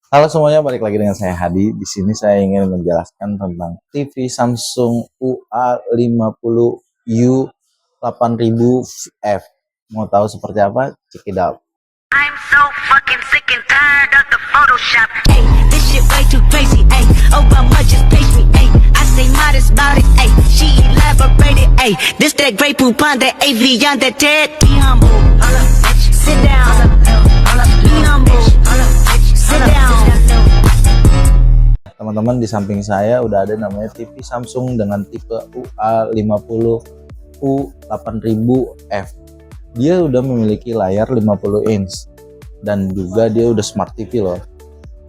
Halo semuanya, balik lagi dengan saya Hadi. Di sini saya ingin menjelaskan tentang TV Samsung UA50U 8000F. Mau tahu seperti apa? Check it out. I'm so fucking sick and tired of the Photoshop. Ay, this shit way too crazy. Ay, Obama just pace me. Ay, I say modest about it. Ay, she elaborated. Ay, this that Grey Poupon, that AV on that Ted. Be humble. Sit down. Be humble. Sit down. Teman-teman, di samping saya udah ada namanya TV Samsung dengan tipe UA50U 8000F. Dia udah memiliki layar 50 inch dan juga dia udah smart TV loh.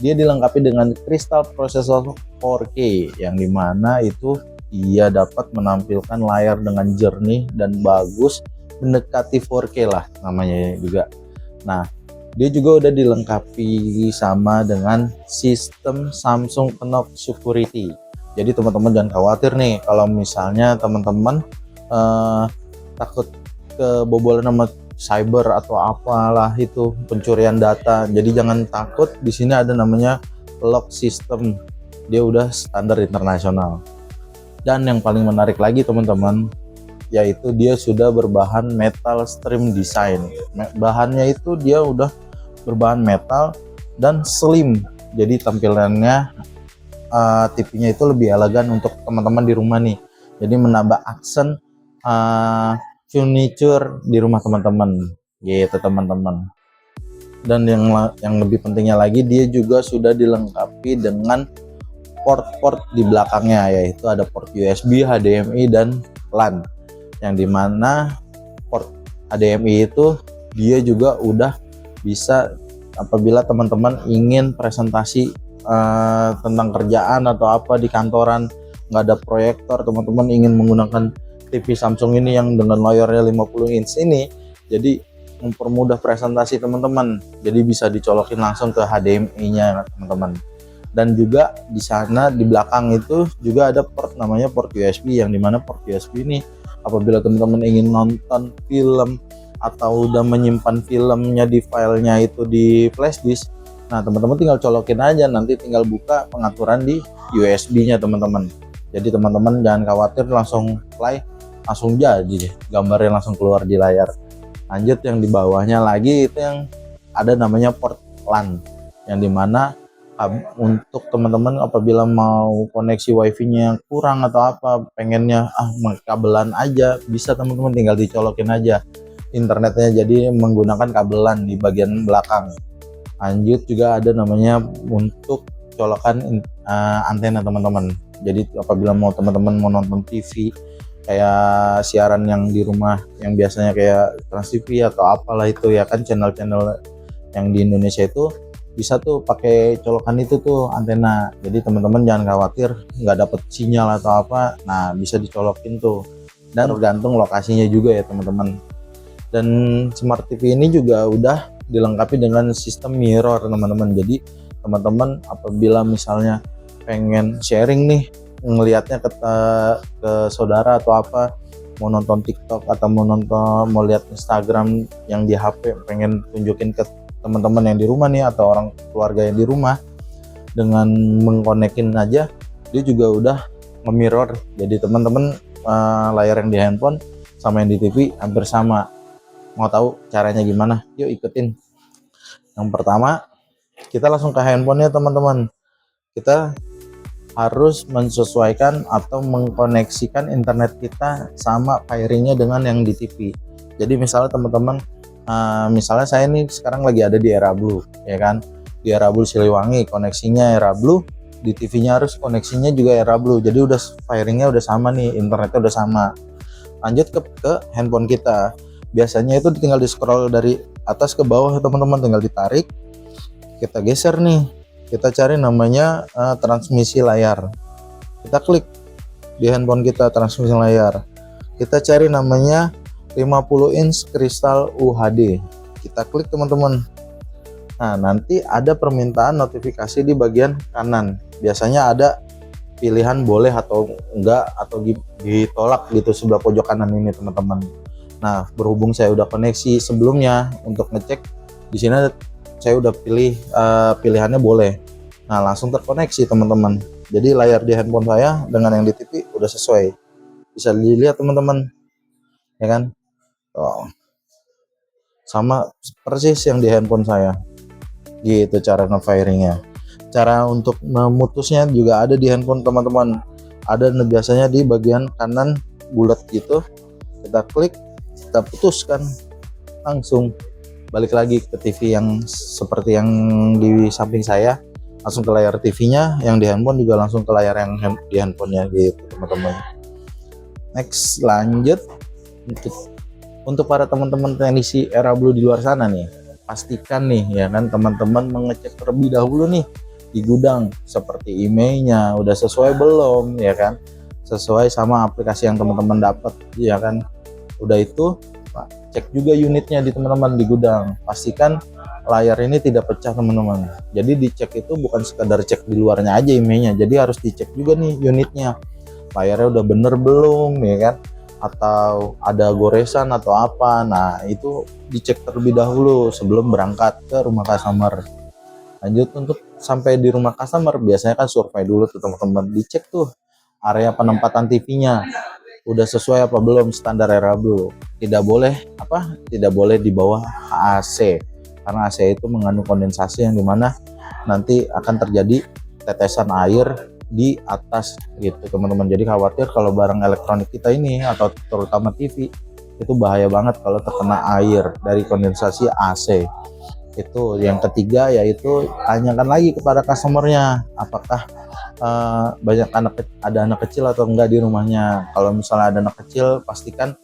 Dia dilengkapi dengan kristal prosesor 4K yang dimana itu dia dapat menampilkan layar dengan jernih dan bagus, mendekati 4K lah namanya juga. Nah, dia juga udah dilengkapi sama dengan sistem Samsung Knox Security. Jadi teman-teman jangan khawatir nih kalau misalnya teman-teman takut kebobolan sama cyber atau apalah itu pencurian data. Jadi jangan takut, di sini ada namanya lock system. Dia udah standar internasional. Dan yang paling menarik lagi teman-teman, yaitu dia sudah berbahan metal stream design. Bahannya itu dia udah berbahan metal dan slim. Jadi tampilannya TV-nya itu lebih elegan untuk teman-teman di rumah nih. Jadi menambah aksen furniture di rumah teman-teman gitu teman-teman. Dan yang lebih pentingnya lagi, dia juga sudah dilengkapi dengan port-port di belakangnya, yaitu ada port USB, HDMI dan LAN, yang dimana port HDMI itu dia juga udah bisa apabila teman-teman ingin presentasi tentang kerjaan atau apa di kantoran, nggak ada proyektor, teman-teman ingin menggunakan TV Samsung ini yang dengan layarnya 50 inch ini, jadi mempermudah presentasi teman-teman. Jadi bisa dicolokin langsung ke HDMI-nya teman-teman. Dan juga di sana di belakang itu juga ada port namanya port USB, yang dimana port USB ini apabila teman-teman ingin nonton film atau udah menyimpan filmnya di filenya itu di flash disk, nah teman-teman tinggal colokin aja, nanti tinggal buka pengaturan di USB-nya teman-teman. Jadi teman-teman jangan khawatir, langsung play langsung jadi gambarnya langsung keluar di layar. Lanjut yang di bawahnya lagi itu yang ada namanya port LAN, yang dimana untuk teman-teman apabila mau koneksi wifi-nya yang kurang atau apa, pengennya kabelan aja, bisa teman-teman tinggal dicolokin aja internetnya, jadi menggunakan kabelan di bagian belakang. Lanjut juga ada namanya untuk colokan antena teman-teman. Jadi apabila teman-teman mau nonton TV kayak siaran yang di rumah yang biasanya kayak Trans TV atau apalah itu ya kan, channel-channel yang di Indonesia itu bisa tuh pakai colokan itu tuh antena. Jadi teman-teman jangan khawatir nggak dapet sinyal atau apa, nah bisa dicolokin tuh, dan tergantung lokasinya juga ya teman-teman. Dan smart TV ini juga udah dilengkapi dengan sistem mirror teman-teman. Jadi teman-teman apabila misalnya pengen sharing nih, ngelihatnya ke saudara atau apa, mau nonton TikTok atau mau lihat Instagram yang di HP, pengen tunjukin ke teman-teman yang di rumah nih atau orang keluarga yang di rumah, dengan mengkonekin aja dia juga udah nge-mirror. Jadi teman-teman layar yang di handphone sama yang di TV hampir sama. Mau tahu caranya gimana? Yuk ikutin. Yang pertama, kita langsung ke handphonenya teman-teman. Kita harus menyesuaikan atau mengkoneksikan internet kita sama wiringnya dengan yang di TV. Jadi misalnya teman-teman, misalnya saya nih sekarang lagi ada di Era Blue, ya kan, di Era Blue Siliwangi, koneksinya Era Blue, di TV-nya harus koneksinya juga Era Blue. Jadi udah wiringnya udah sama nih, internetnya udah sama. Lanjut ke handphone kita. Biasanya itu tinggal di scroll dari atas ke bawah teman-teman, tinggal ditarik, kita geser nih, kita cari namanya transmisi layar. Kita klik di handphone kita transmisi layar, kita cari namanya 50 inch kristal UHD, kita klik teman-teman. Nah nanti ada permintaan notifikasi di bagian kanan, biasanya ada pilihan boleh atau enggak atau ditolak gitu sebelah pojok kanan ini teman-teman. Nah berhubung saya udah koneksi sebelumnya, untuk ngecek di sini saya udah pilih pilihannya boleh. Nah, langsung terkoneksi teman-teman. Jadi layar di handphone saya dengan yang di TV udah sesuai. Bisa dilihat teman-teman, ya kan? Oh, sama persis yang di handphone saya. Gitu cara nge-firingnya. Cara untuk memutusnya juga ada di handphone teman-teman. Ada biasanya di bagian kanan bulat gitu. Kita klik, kita putuskan, langsung balik lagi ke TV yang seperti yang di samping saya, langsung ke layar TV-nya. Yang di handphone juga langsung ke layar yang di handphonenya gitu teman-teman. Next, lanjut untuk para teman-teman teknisi Era Blue di luar sana nih, pastikan nih ya kan teman-teman mengecek terlebih dahulu nih di gudang seperti emailnya udah sesuai belum, ya kan, sesuai sama aplikasi yang teman-teman dapat, ya kan. Udah itu cek juga unitnya di teman-teman di gudang, pastikan layar ini tidak pecah teman-teman. Jadi dicek itu bukan sekadar cek di luarnya aja emailnya, jadi harus dicek juga nih unitnya, layarnya udah bener belum, ya kan, atau ada goresan atau apa. Nah itu dicek terlebih dahulu sebelum berangkat ke rumah customer. Lanjut, untuk sampai di rumah customer biasanya kan survei dulu tuh teman-teman, dicek tuh area penempatan TV-nya udah sesuai apa belum standar Era Blue. Tidak boleh tidak boleh di bawah AC, karena AC itu mengandung kondensasi yang dimana nanti akan terjadi tetesan air di atas gitu teman-teman. Jadi khawatir kalau barang elektronik kita ini atau terutama TV itu bahaya banget kalau terkena air dari kondensasi AC. Itu yang ketiga, yaitu tanyakan lagi kepada customernya apakah banyak ada anak kecil atau enggak di rumahnya. Kalau misalnya ada anak kecil, pastikan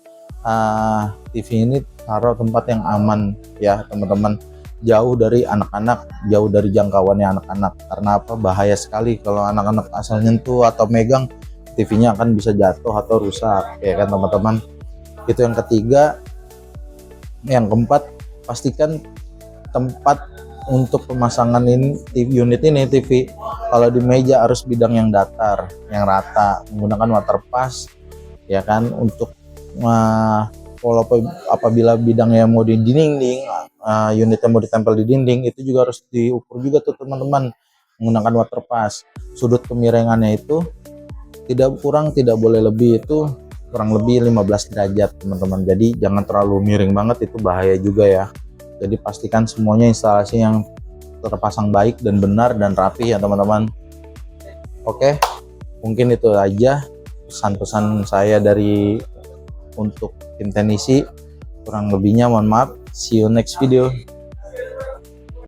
TV ini taruh tempat yang aman ya teman-teman, jauh dari anak-anak, jauh dari jangkauannya anak-anak. Karena apa? Bahaya sekali kalau anak-anak asal nyentuh atau megang, TV-nya akan bisa jatuh atau rusak, ya kan teman-teman. Itu yang ketiga. Yang keempat, pastikan tempat untuk pemasangan ini unit ini TV, kalau di meja harus bidang yang datar, yang rata, menggunakan water pass, ya kan. Untuk kalau apabila bidangnya mau di dinding, unitnya mau ditempel di dinding, itu juga harus diukur juga tuh teman-teman menggunakan water pass. Sudut kemiringannya itu tidak kurang, tidak boleh lebih, itu kurang lebih 15 derajat teman-teman. Jadi jangan terlalu miring banget, itu bahaya juga ya. Jadi pastikan semuanya instalasi yang terpasang baik dan benar dan rapi ya teman-teman. Oke, mungkin itu aja pesan-pesan saya dari untuk tim teknisi. Kurang lebihnya mohon maaf. See you next video.